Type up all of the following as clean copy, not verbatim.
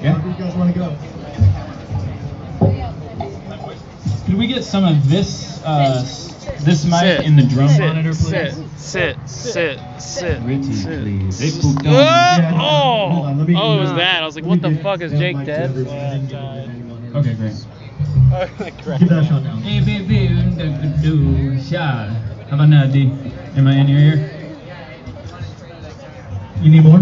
Yeah. Where you guys want to go? Could we get some of this this mic in the drum monitor, please? Sit. Richie, please. Hey, Oh, Hold on, let me- it was that. I was like, what the fuck, is Jake dead? Okay, great. Give that a shot now. Hey, baby, do shot. How about now, D? Am I in your ear? You need more?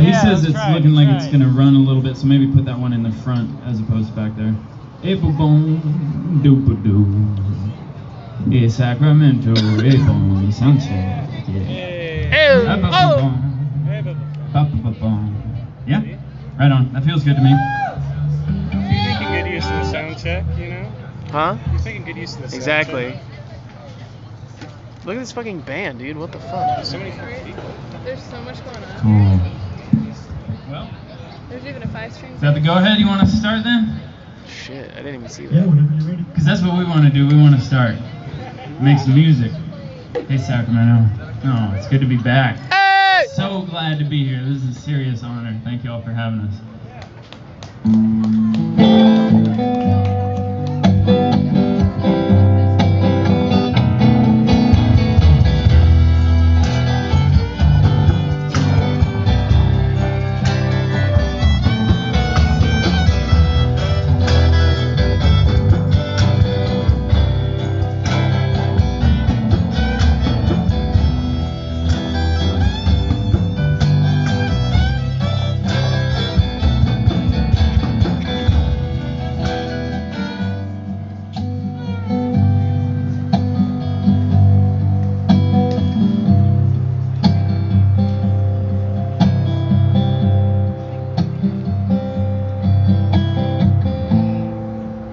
He says it's looking like it's gonna run a little bit, so maybe put that one in the front as opposed to back there. April boom, doop doo. Yeah, Sacramento, April sunset. Yeah. Yeah, right on. That feels good to me. You're making good use of the sound check, you know? Huh? You're making good use of the sound Exactly. check. Look at this fucking band, dude. What the fuck? There's so many people. There's so much going on. Cool. Well, There's even a 5-string. is that the go-ahead? You want to start then? Shit, I didn't even see Yeah, that. whenever you're ready. Because that's what we want to do. We want to start. Make some music. Hey, Sacramento. Oh, it's good to be back. Hey! So glad to be here. This is a serious honor. Thank you all for having us.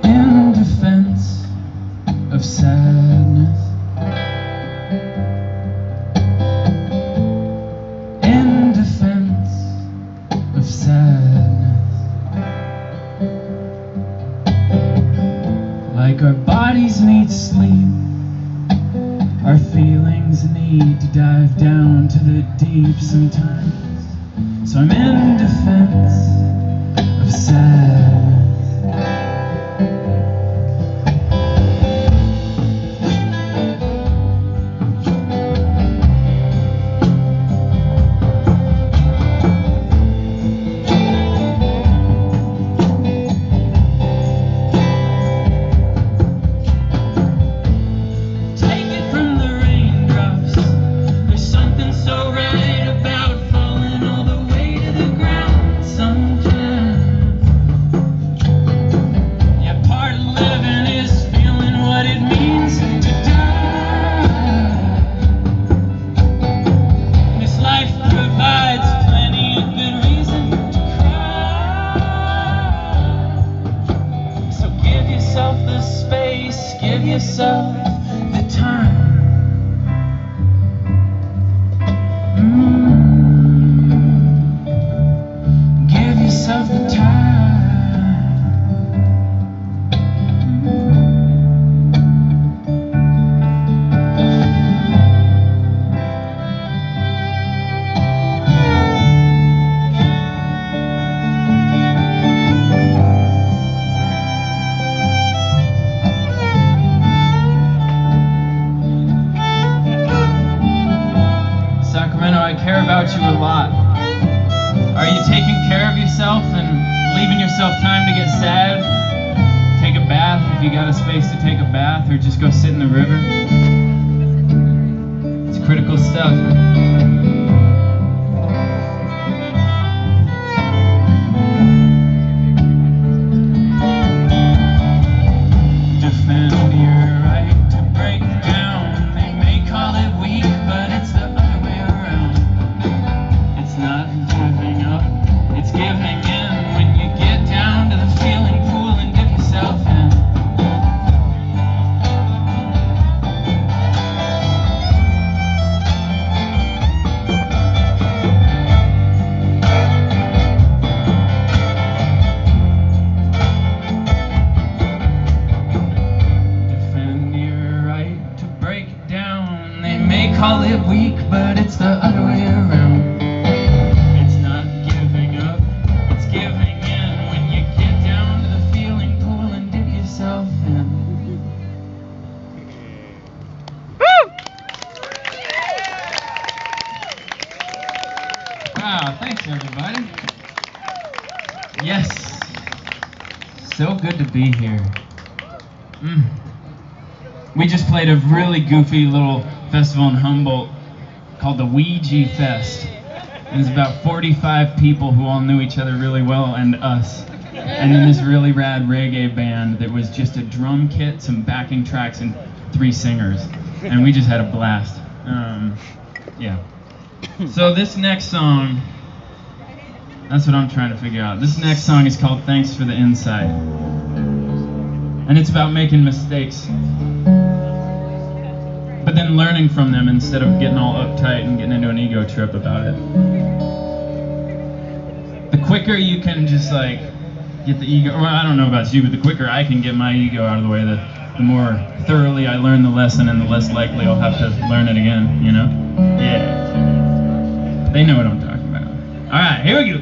In defense of sadness, in defense of sadness, like our bodies need sleep, our feelings need to dive down to the deep sometimes. So I'm in defense of sadness. Take it from the raindrops. There's something so right about falling all the way to the ground sometimes. Yeah, part of living is feeling what it means to die. This life provides plenty of good reason to cry. So give yourself the space, give yourself the time. Give yourself the time. Sacramento, I care about you a lot. Are you taking care of yourself and leaving yourself time to get sad? Take a bath if you got a space to take a bath, or just go sit in the river. It's critical stuff. Defend your right to break down. They may call it weak, but it's the other way around. It's not giving up, it's giving in. When you get down to the feeling pool and dip yourself in. call it weak, but it's the other way around. It's not giving up, it's giving in. When you get down to the feeling pool and dip yourself in. Wow, thanks everybody. Yes, so good to be here. We just played a really goofy little festival in Humboldt called the Ouija Fest. It was about 45 people who all knew each other really well and us. And then this really rad reggae band that was just a drum kit, some backing tracks, and 3 singers. And we just had a blast. Yeah. So this next song, that's what I'm trying to figure out. This next song is called Thanks for the Insight. And it's about making mistakes, but then learning from them instead of getting all uptight and getting into an ego trip about it. The quicker you can just like get the ego, or I don't know about you, but the quicker I can get my ego out of the way, the more thoroughly I learn the lesson and the less likely I'll have to learn it again, you know? Yeah. They know what I'm talking about. All right, here we go.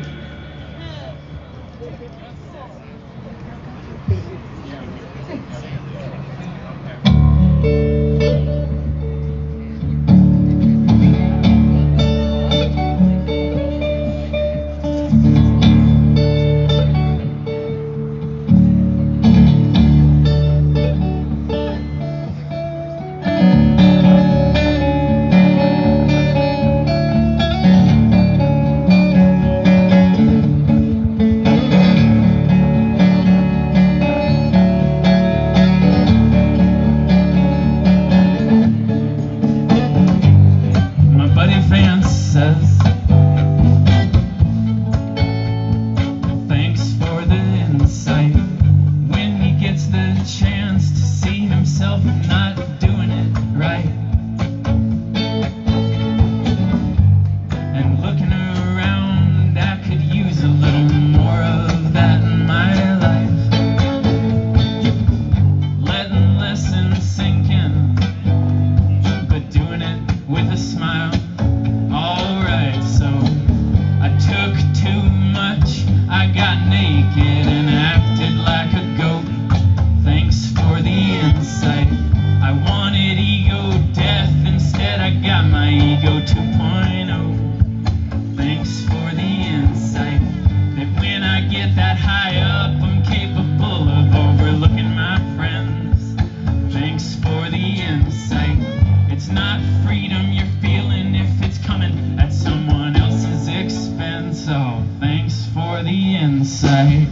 Thanks for the insight. When he gets the chance to see himself not doing it right, and looking around, I could use a little more of that in my life. Letting lessons sink in, but doing it with a smile. Alright, so I took too much, I got naked and acted like a goat. Thanks for the insight. I wanted ego death, instead I got my ego 2.0. Thanks for the insight, that when I get that high up, I'm capable of overlooking my friends. Thanks for the insight. It's not freedom you're feeling if it's coming at someone else's expense. Oh, thanks for the insight.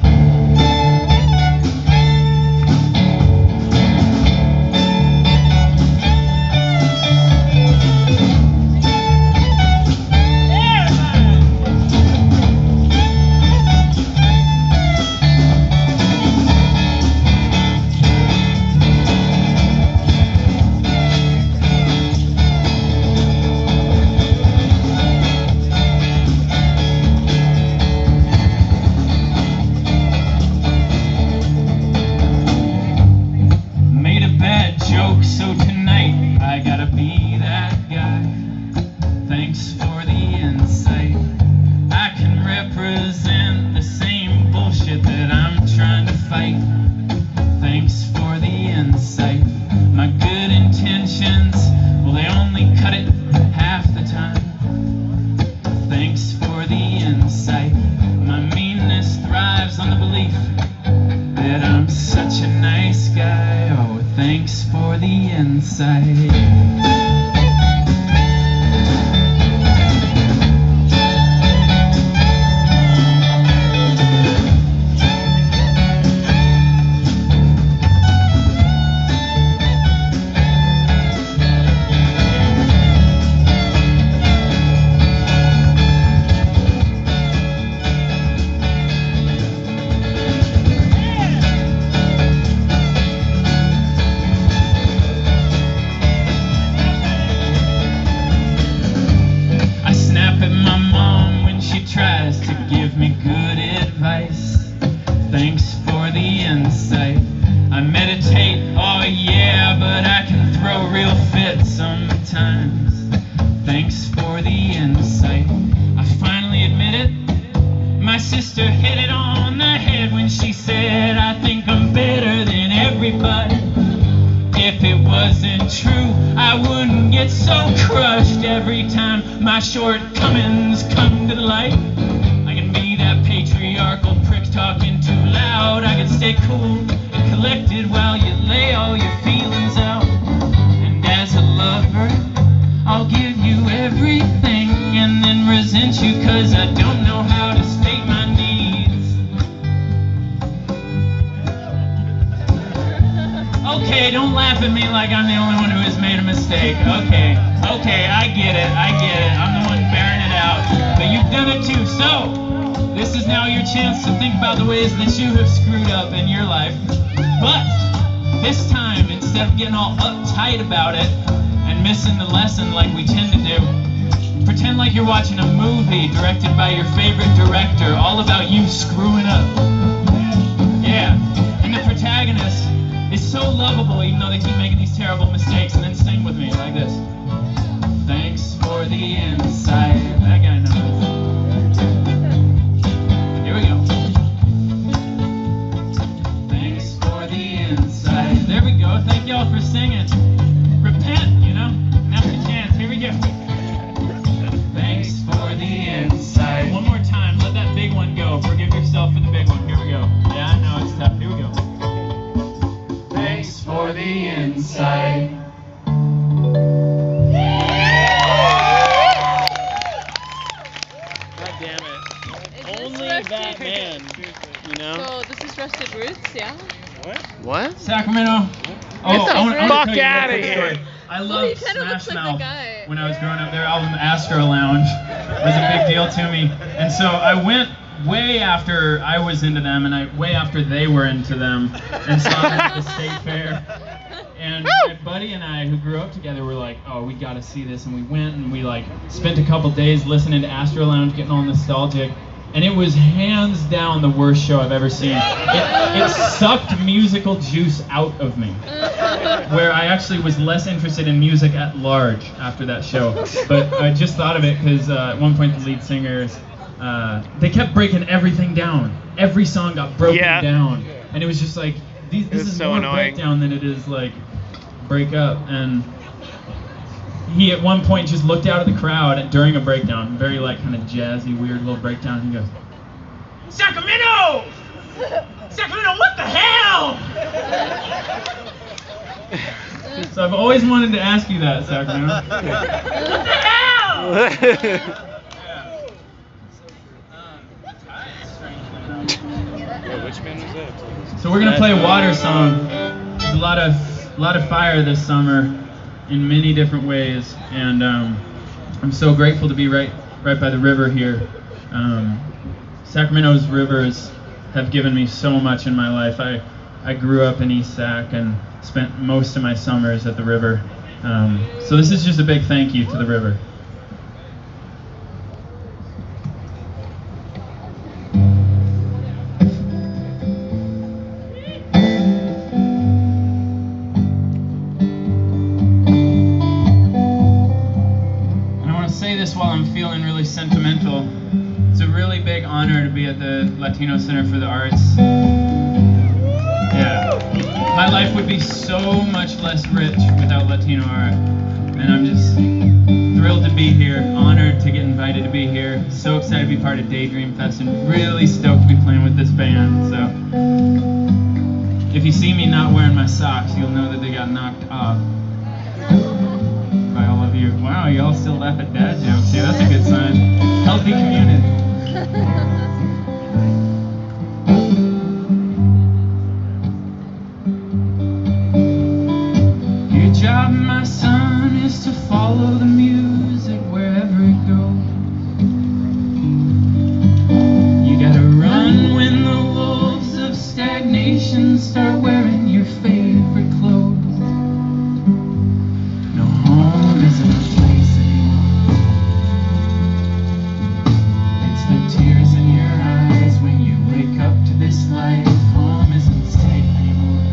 So tonight, I gotta be that guy. Thanks for the insight. I can represent the same bullshit that I'm trying to fight. Thanks for the insight. My good intentions, well, they only cut it half the time. Thanks for the insight. My meanness thrives on the belief that I'm such a nice guy. Oh, thanks for the insight. so crushed every time my shortcomings come to the light. I can be that patriarchal prick talking too loud. I can stay cool and collected while you lay all your feelings out. And as a lover, I'll give you everything and then resent you 'cause I don't know how to state my needs. Okay, don't laugh at me like I'm the only one who has made a mistake. Okay, I get it. I'm the one bearing it out. But you've done it too, so this is now your chance to think about the ways that you have screwed up in your life. But this time, instead of getting all uptight about it and missing the lesson like we tend to do, pretend like you're watching a movie directed by your favorite director, all about you screwing up. Yeah, and the protagonist is so lovable even though they keep making these terrible mistakes. And then sing with me like this. Thanks for the insight. That guy knows. Here we go. Thanks for the insight. There we go. Thank y'all for singing. Repent, you know? Now's the chance. Here we go. Thanks for the insight. One more time. Let that big one go. Forgive yourself for the big one. Here we go. Yeah, I know it's tough. Here we go. Thanks for the insight. God damn it. Is this Only Rusted- that man. You know? So this is Rusted Roots, yeah? What? Sacramento. Get the I wanna fuck tell you a outta quick here. story. I Well, loved he kinda looks Smash like the Mouth guy. when I was growing up. Their album Astro Lounge was a big deal to me, and so I went way after I was into them, and way after they were into them, and saw them at the state fair. And my buddy and I, who grew up together, were like, "Oh, we got to see this," and we went and we like spent a couple days listening to Astro Lounge, getting all nostalgic. And it was hands down the worst show I've ever seen. It sucked musical juice out of me, where I actually was less interested in music at large after that show. But I just thought of it because at one point the lead singers, they kept breaking everything down. Every song got broken down. And it was just like, this is so more annoying. breakdown than it is like break up. And he at one point just looked out at the crowd during a breakdown, very like kind of jazzy, weird little breakdown. He goes, "Sacramento! Sacramento, what the hell?" So I've always wanted to ask you that, Sacramento. What the hell? Which band was that? So we're gonna play a water song. There's a lot of fire this summer in many different ways, and I'm so grateful to be right by the river here. Sacramento's rivers have given me so much in my life. I grew up in East Sac and spent most of my summers at the river. So this is just a big thank you to the river. While I'm feeling really sentimental, it's a really big honor to be at the Latino Center for the Arts. Yeah, my life would be so much less rich without Latino art, and I'm just thrilled to be here, honored to get invited to be here, so excited to be part of Daydream Fest, and really stoked to be playing with this band. So if you see me not wearing my socks, you'll know that they got knocked off by all of you. Wow, y'all still laugh at dad jokes. Yeah, that's a good sign. Healthy community. Your job, my son, is to follow the music wherever it goes. You gotta run when the wolves of stagnation start wearing your favorite clothes. Home isn't a place anymore. It's the tears in your eyes when you wake up to this life. Home isn't safe anymore.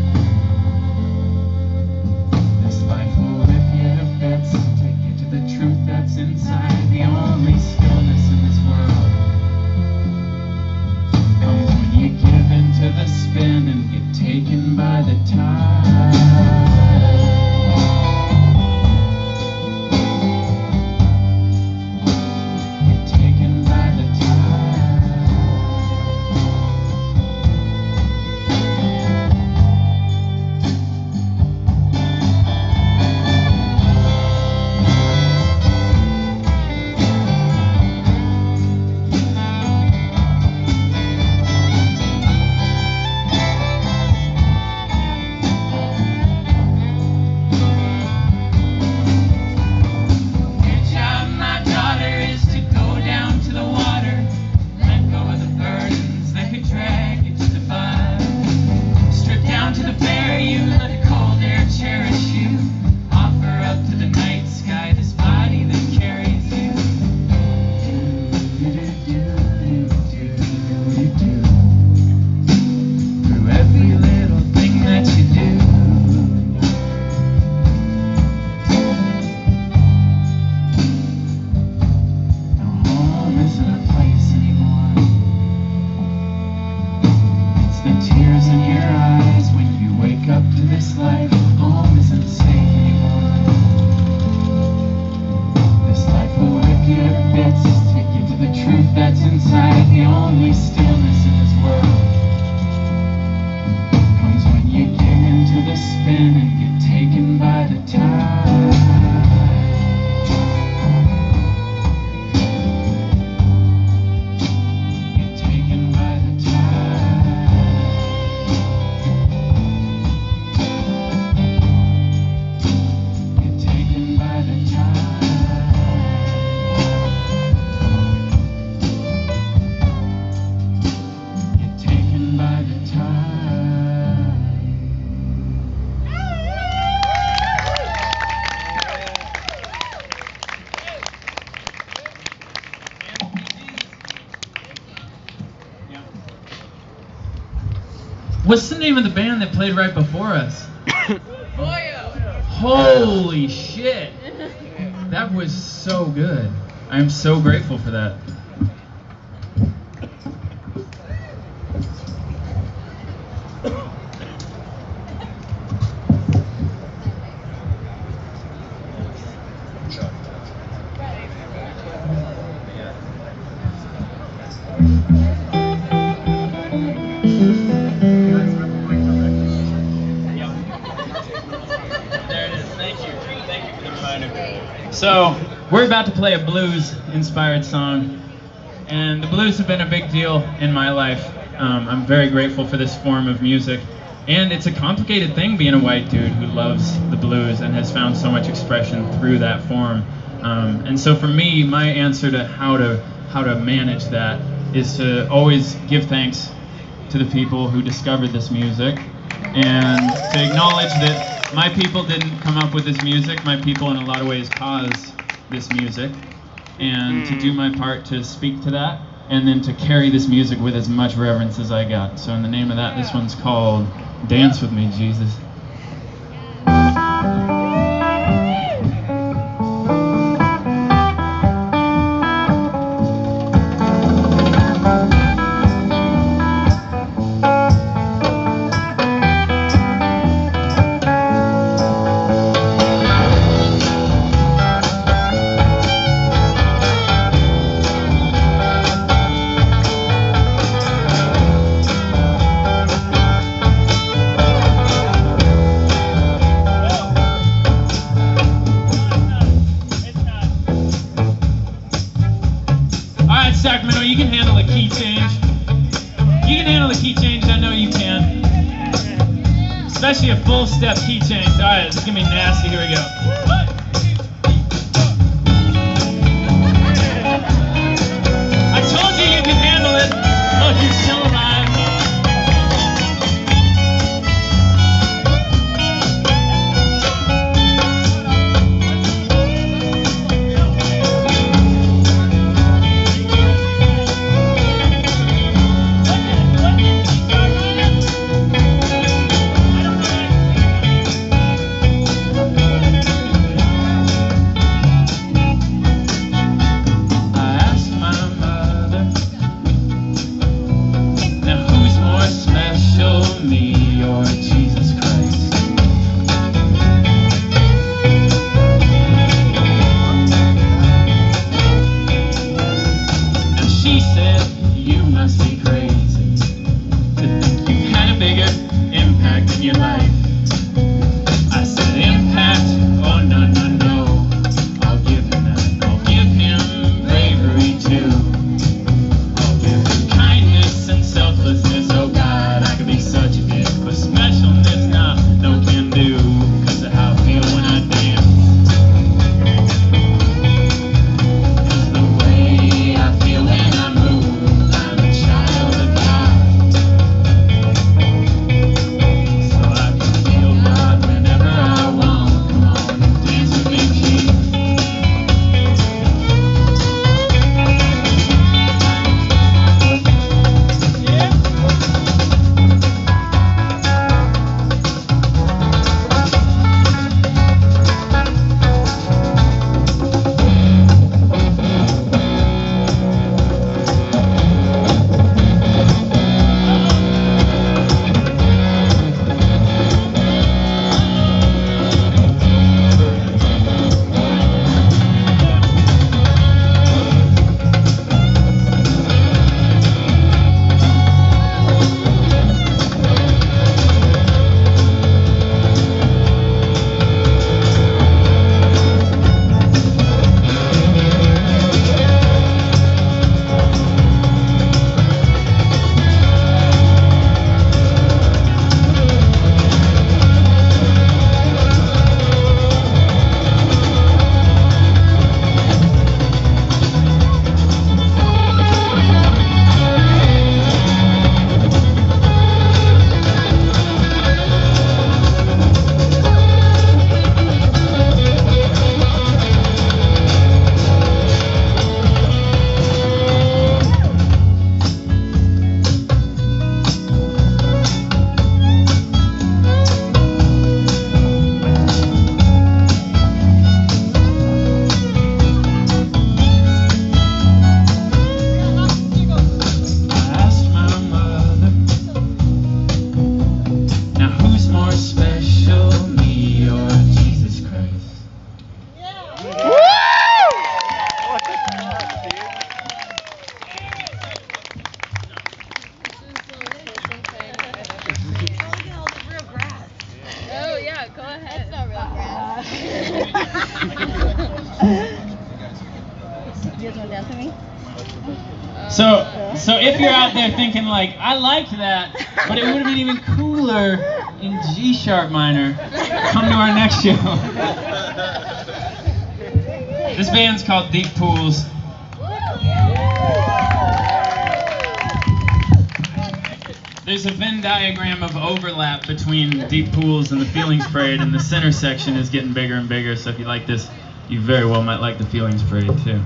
This life will rip you to bits, take you to the truth that's inside. The only stillness in this world comes when you give into the spin and get taken by the tide. lonely stillness in this world comes when you get into the spin and get taken by the tide. Get taken by the tide. Get taken by the tide. Get taken by the tide. What's the name of the band that played right before us? Holy shit! That was so good. I'm so grateful for that. There it is. Thank you. Thank you for the reminder. So, we're about to play a blues-inspired song, and the blues have been a big deal in my life. I'm very grateful for this form of music, and it's a complicated thing being a white dude who loves the blues and has found so much expression through that form. And so for me, my answer to how to manage that is to always give thanks to the people who discovered this music, and to acknowledge that my people didn't come up with this music. My people in a lot of ways caused this music, and to do my part to speak to that, and then to carry this music with as much reverence as I got. So in the name of that, this one's called Dance With Me, Jesus. Sacramento, you can handle a key change. You can handle a key change, I know you can. Especially a full step key change. Alright, this is gonna be nasty, here we go. I told you you can handle it. Look, you're still alive. You guys want to dance with me? So if you're out there thinking like, I liked that, but it would have been even cooler in G sharp minor, come to our next show. This band's called Deep Pools. There's a Venn diagram of overlap between Deep Pools and the Feelings Parade, and the center section is getting bigger and bigger, so if you like this, you very well might like the Feelings Parade too.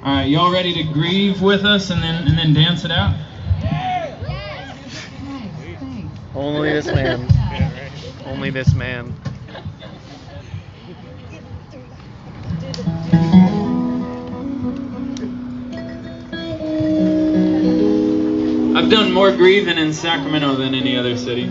Alright, y'all ready to grieve with us and then dance it out? Only this man. Only this man. I've done more grieving in Sacramento than any other city.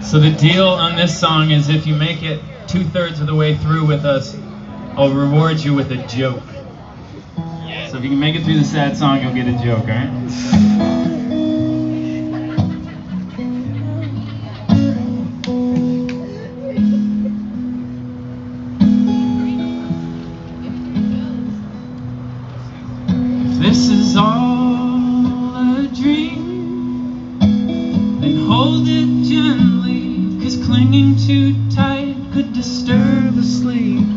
So the deal on this song is if you make it 2/3 of the way through with us, I'll reward you with a joke. So if you can make it through the sad song, you'll get a joke, alright? If this is all a dream, then hold it gently, 'cause clinging too tight could disturb the sleep.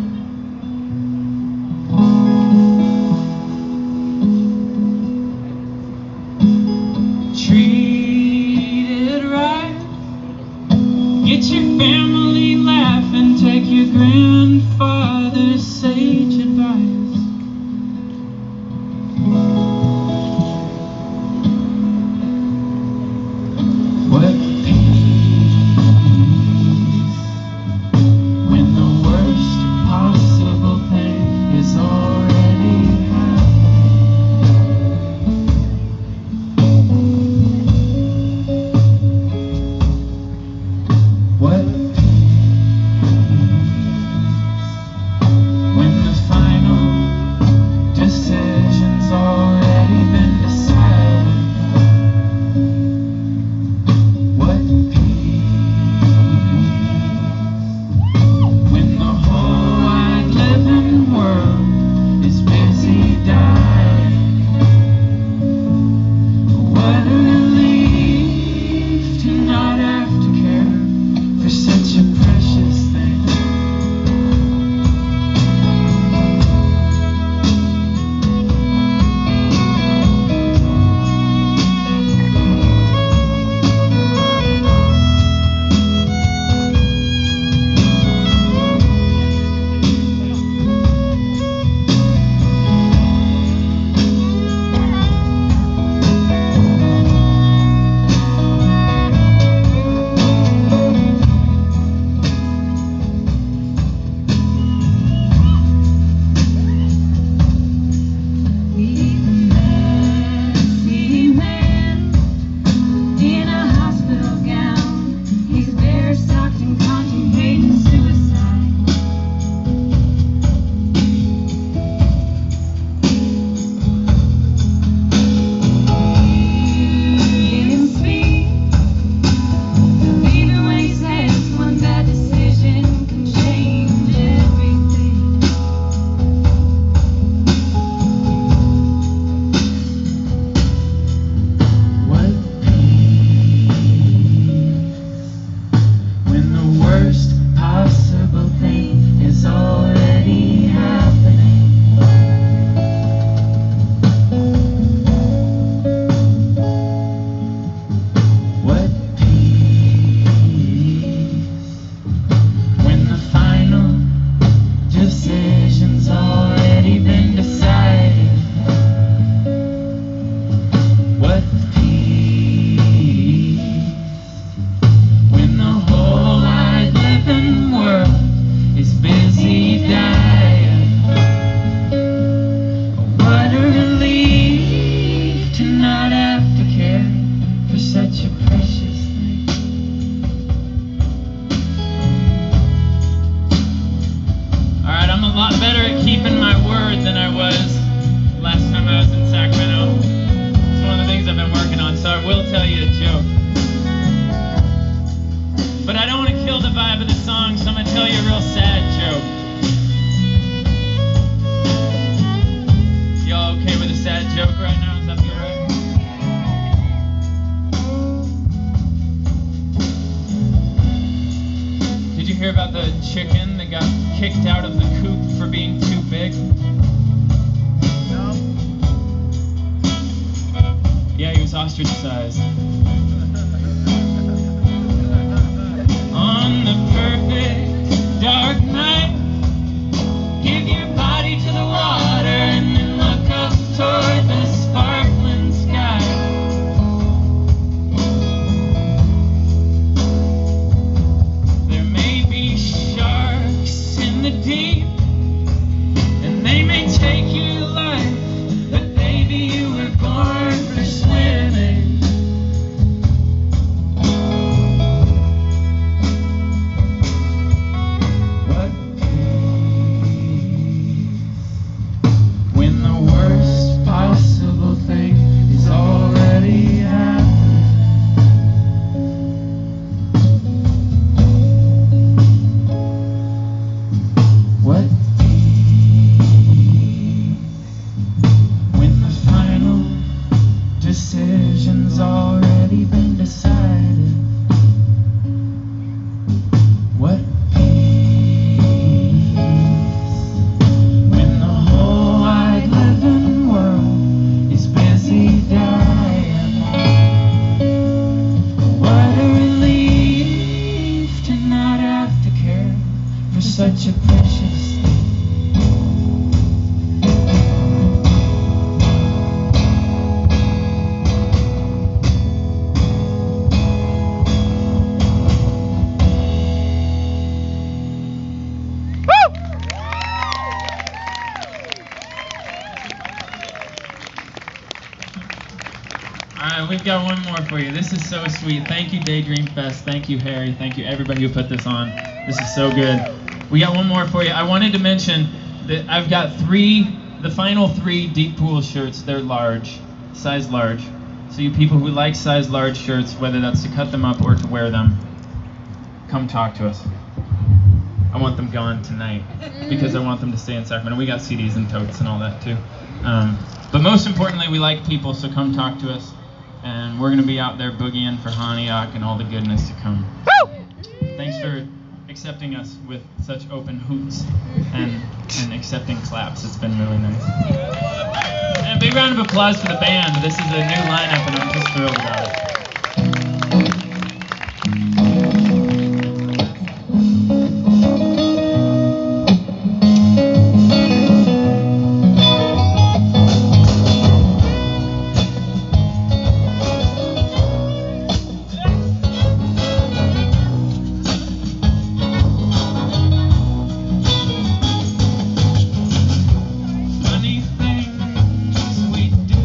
Treat it right, get your family laughing, take your grandfather's sage advice. What peace when the worst part joke. But I don't want to kill the vibe of the song, so I'm going to tell you a real sad joke. Y'all okay with a sad joke right now? Does that feel right? Did you hear about the chicken that got kicked out of the coop for being too big? No. Yeah, he was ostracized. On the perfect dark night, give your body to the water and then look up toward the sparkling sky. There may be sharks in the deep, and they may take your life, but baby, you were born for swimming. What peace when the worst possible thing is already happened. What peace when the final decision's already been decided. What peace when the whole wide living world is busy dying. What a relief to not have to care for such a precious thing. Alright, we've got one more for you. This is so sweet. Thank you, Daydream Fest. Thank you, Harry. Thank you, everybody who put this on. This is so good. We got one more for you. I wanted to mention that I've got the final three Deep Pool shirts. They're large, size large. So you people who like size large shirts, whether that's to cut them up or to wear them, come talk to us. I want them gone tonight because I want them to stay in Sacramento. We got CDs and totes and all that too. But most importantly, we like people, so come talk to us. And we're going to be out there boogieing for Haniak and all the goodness to come. Thanks for accepting us with such open hoots and accepting claps. It's been really nice. And a big round of applause for the band. This is a new lineup and I'm just thrilled about it. Funny things we do.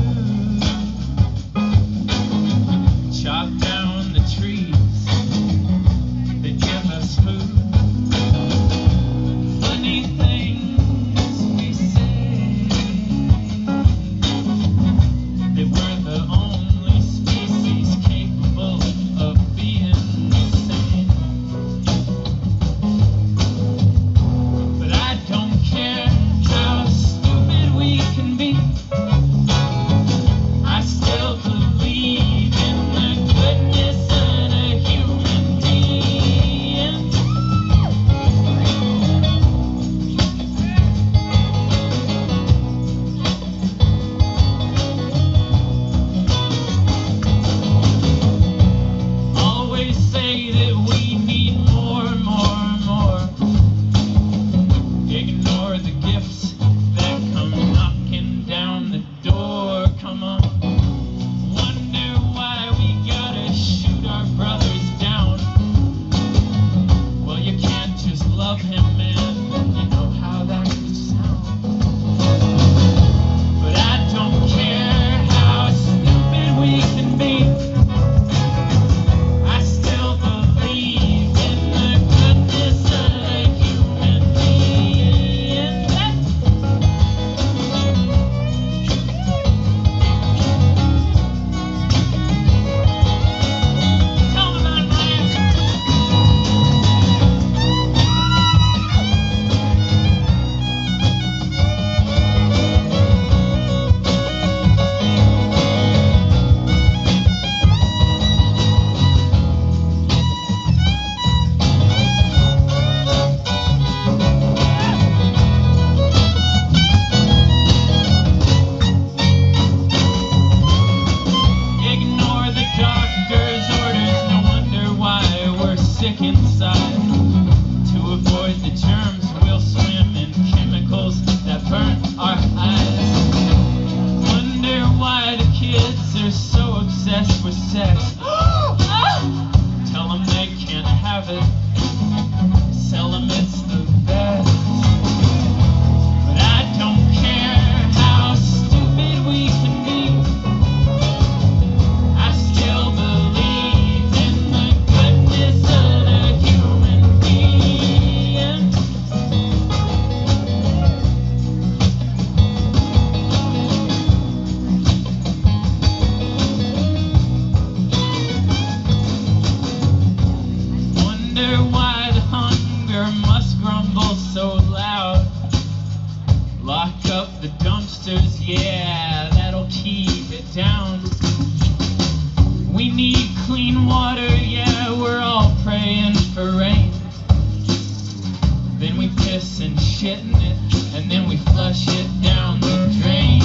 They're so obsessed with sex. Tell them they can't have it. Sell them it's the best. But I don't care how stupid we can be. I still believe in the goodness of the human being. Wonder why the hunger must grumble so loud. Lock up the dumpsters, yeah, that'll keep it down. We need clean water, yeah, we're all praying for rain. Then we piss and shit in it, and then we flush it down the drain.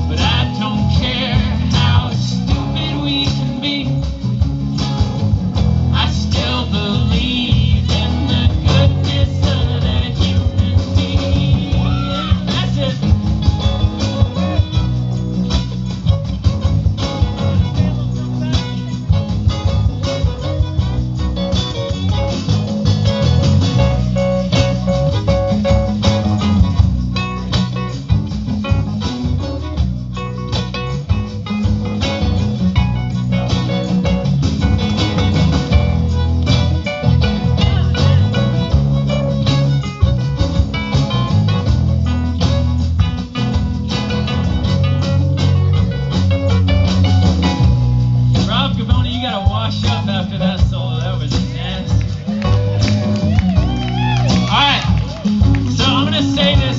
But I don't care how stupid we can be. I still believe in the goodness of the human being. That's it. Rob Gavoni, you gotta wash up after that solo. That was nasty. Alright, so I'm gonna say this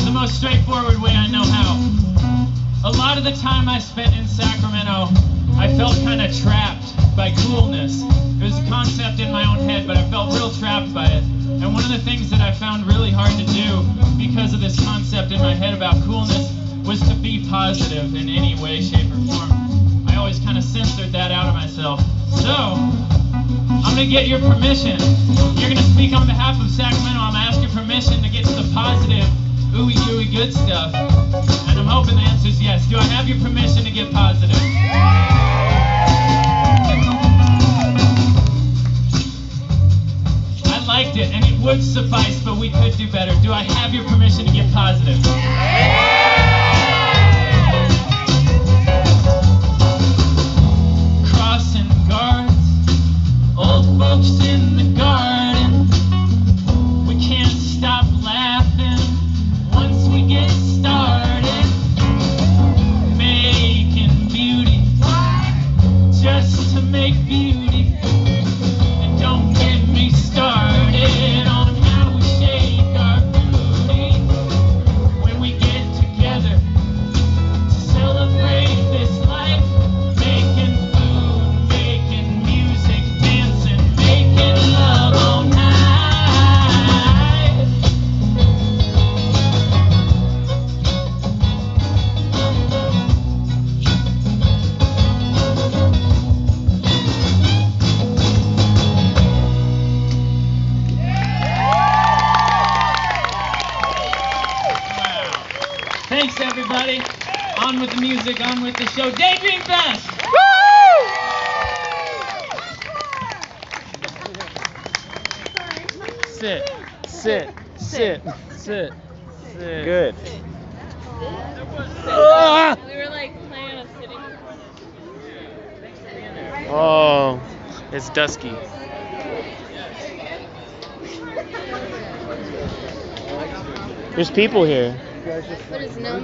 the most straightforward way I know how. A lot of the time I spent in Sacramento, I felt kind of trapped by coolness. It was a concept in my own head, but I felt real trapped by it. And one of the things that I found really hard to do because of this concept in my head about coolness was to be positive in any way, shape, or form. I always kind of censored that out of myself. So, I'm going to get your permission. You're going to speak on behalf of Sacramento. I'm going to ask your permission to get to the positive, ooey gooey good stuff. And I'm hoping the answer is yes. Do I have your permission to get positive? I liked it, and it would suffice, but we could do better. Do I have your permission to get positive? Crossing guards, old folks in the garden. We can't stop laughing once we get started. Making beauty just to make beauty. And don't get me started on how we shake our booty when we get together to celebrate this life. Making food, making music, dancing, making love all night. Wow. Thanks, everybody. On with the music, on with the show. Daydream Fest! Sit, sit, sit, sit, sit. Good. We were like planning on sitting. Oh, it's dusky. There's people here. What is no?